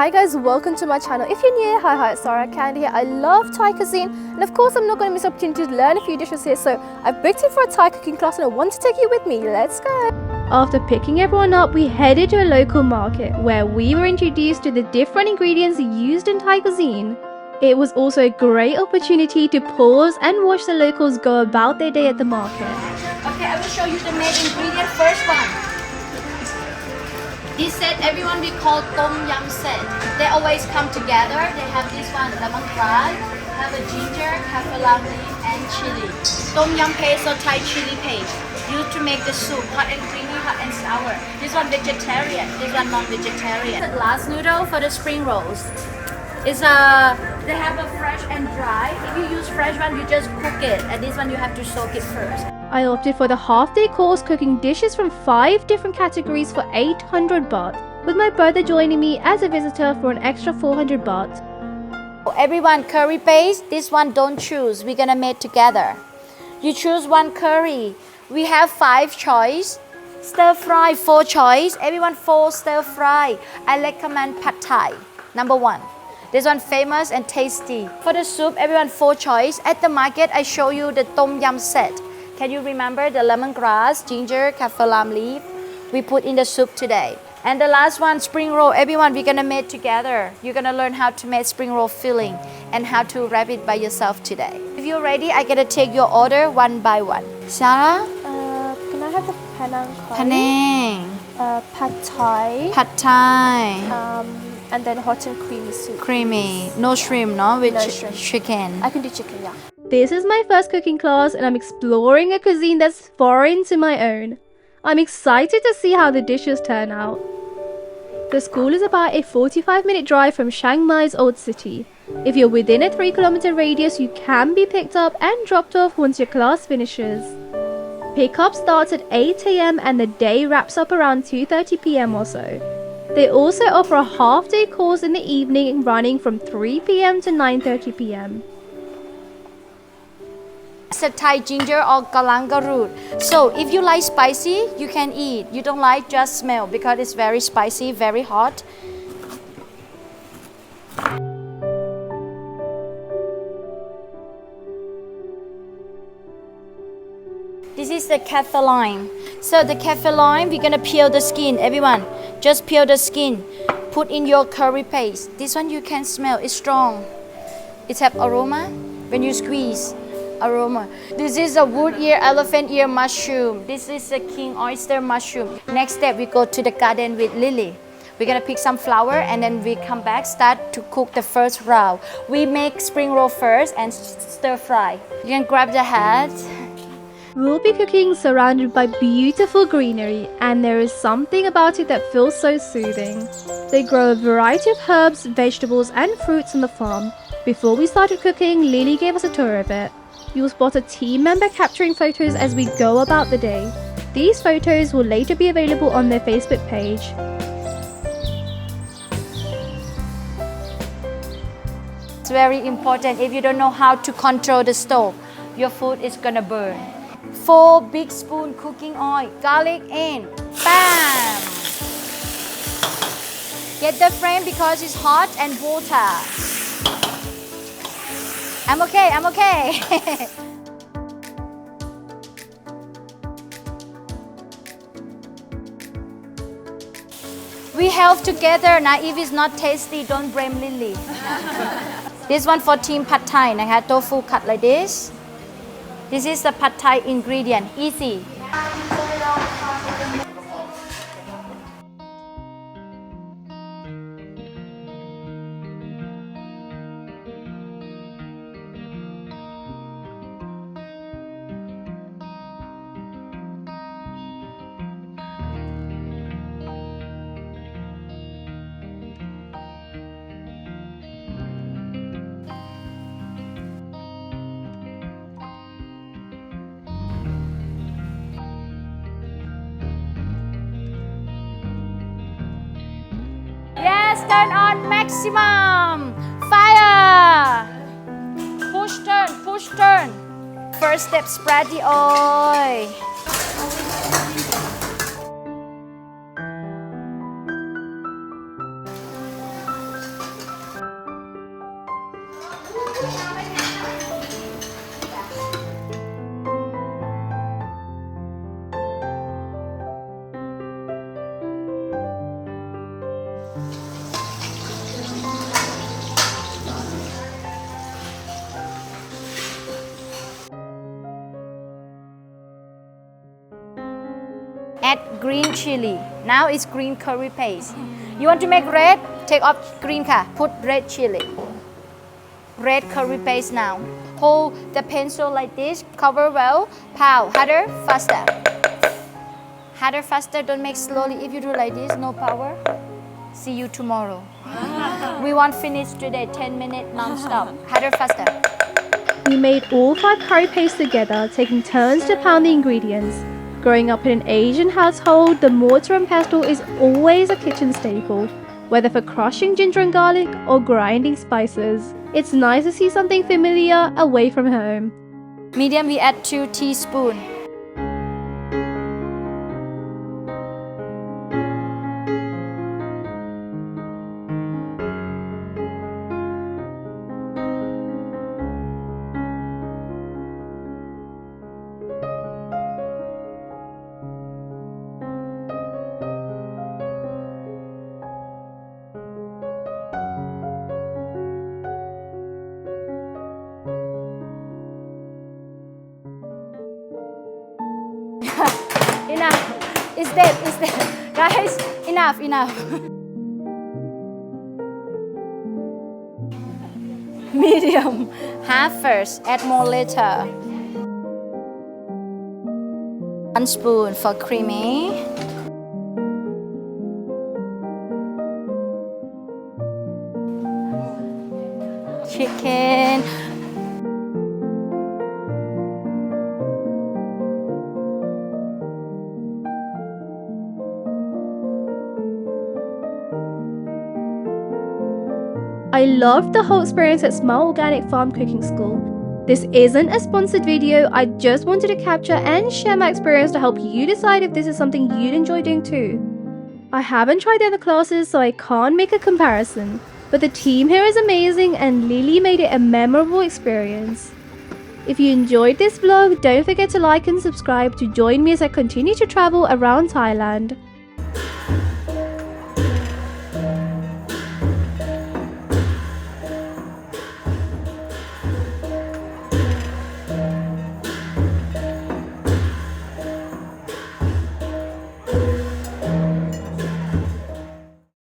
Hi guys, welcome to my channel. If you're new, hi, it's Sara Kandy here. I love Thai cuisine and of course I'm not going to miss the opportunity to learn a few dishes here, so I've booked in for a Thai cooking class and I want to take you with me. Let's go! After picking everyone up, we headed to a local market where we were introduced to the different ingredients used in Thai cuisine. It was also a great opportunity to pause and watch the locals go about their day at the market. Okay, I will show you the main ingredient. First one. This set, everyone we call tom yum set. They always come together. They have this one, lemongrass, have a ginger, kaffir leaf, and chili. Tom yum paste or Thai chili paste. Used to make the soup, hot and creamy, hot and sour. This one vegetarian, this one non-vegetarian. The glass noodle for the spring rolls. They have a fresh and dry. If you use fresh one, you just cook it. And this one you have to soak it first. I opted for the half-day course cooking dishes from 5 different categories for 800 baht, with my brother joining me as a visitor for an extra 400 baht. Everyone, curry paste, this one don't choose. We're gonna make together. You choose one curry. We have 5 choice. Stir fry 4 choice. Everyone 4 stir fry. I recommend pad Thai, number 1. This one famous and tasty. For the soup, everyone 4 choice. At the market, I show you the tom yum set. Can you remember the lemongrass, ginger, kaffir leaf? We put in the soup today. And the last one, spring roll. Everyone, we're gonna make together. You're gonna learn how to make spring roll filling and how to wrap it by yourself today. If you're ready, I gotta take your order one by one. Sarah? Can I have the Penang curry? Penang. Pad Thai. Pad Thai. And then hot and creamy soup. Creamy. No shrimp, no? With No shrimp. chicken. I can do chicken, yeah. This is my first cooking class and I'm exploring a cuisine that's foreign to my own. I'm excited to see how the dishes turn out. The school is about a 45-minute drive from Chiang Mai's old city. If you're within a 3-kilometer radius, you can be picked up and dropped off once your class finishes. Pickup starts at 8 AM and the day wraps up around 2:30 PM or so. They also offer a half-day course in the evening running from 3 PM to 9:30 PM. It's a Thai ginger or galanga root. So if you like spicy, you can eat. You don't like, just smell because it's very spicy, very hot. This is the kaffir lime. So the kaffir lime, we're gonna peel the skin. Everyone, just peel the skin. Put in your curry paste. This one you can smell, it's strong. It has aroma when you squeeze. Aroma. This is a wood ear, elephant ear mushroom. This is a king oyster mushroom. Next step, we go to the garden with Lily. We're gonna pick some flower and then we come back, start to cook the first round. We make spring roll first and stir fry. You can grab the hat. We'll be cooking surrounded by beautiful greenery, and there is something about it that feels so soothing. They grow a variety of herbs, vegetables and fruits on the farm. Before we started cooking, Lily gave us a tour of it. You'll spot a team member capturing photos as we go about the day. These photos will later be available on their Facebook page. It's very important. If you don't know how to control the stove, your food is gonna burn. 4 big spoon cooking oil, garlic in, bam! Get the flame because it's hot and water. I'm okay. We help together. Now if it's not tasty, don't blame Lily. This one for team pad Thai,นะคะ tofu cut like this. This is the pad Thai ingredient, easy. Yes, turn on maximum. Fire. Push, turn. First step, spread the oil. Add green chili. Now it's green curry paste. You want to make red? Take off green ka. Put red chili. Red curry paste now. Hold the pencil like this. Cover well. Pow. Harder, faster. Harder, faster. Don't make slowly. If you do like this, no power. See you tomorrow. We want finish today. 10 minutes non-stop. Harder, faster. We made all 5 curry pastes together, taking turns to pound the ingredients. Growing up in an Asian household, the mortar and pestle is always a kitchen staple, whether for crushing ginger and garlic or grinding spices. It's nice to see something familiar away from home. Medium, we add 2 teaspoons. Enough. It's dead. It's dead. Guys, enough. Medium. Half first. Add more later. 1 spoon for creamy. Chicken. I loved the whole experience at Smile Organic Farm Cooking School. This isn't a sponsored video, I just wanted to capture and share my experience to help you decide if this is something you'd enjoy doing too. I haven't tried the other classes, so I can't make a comparison, but the team here is amazing and Lily made it a memorable experience. If you enjoyed this vlog, don't forget to like and subscribe to join me as I continue to travel around Thailand.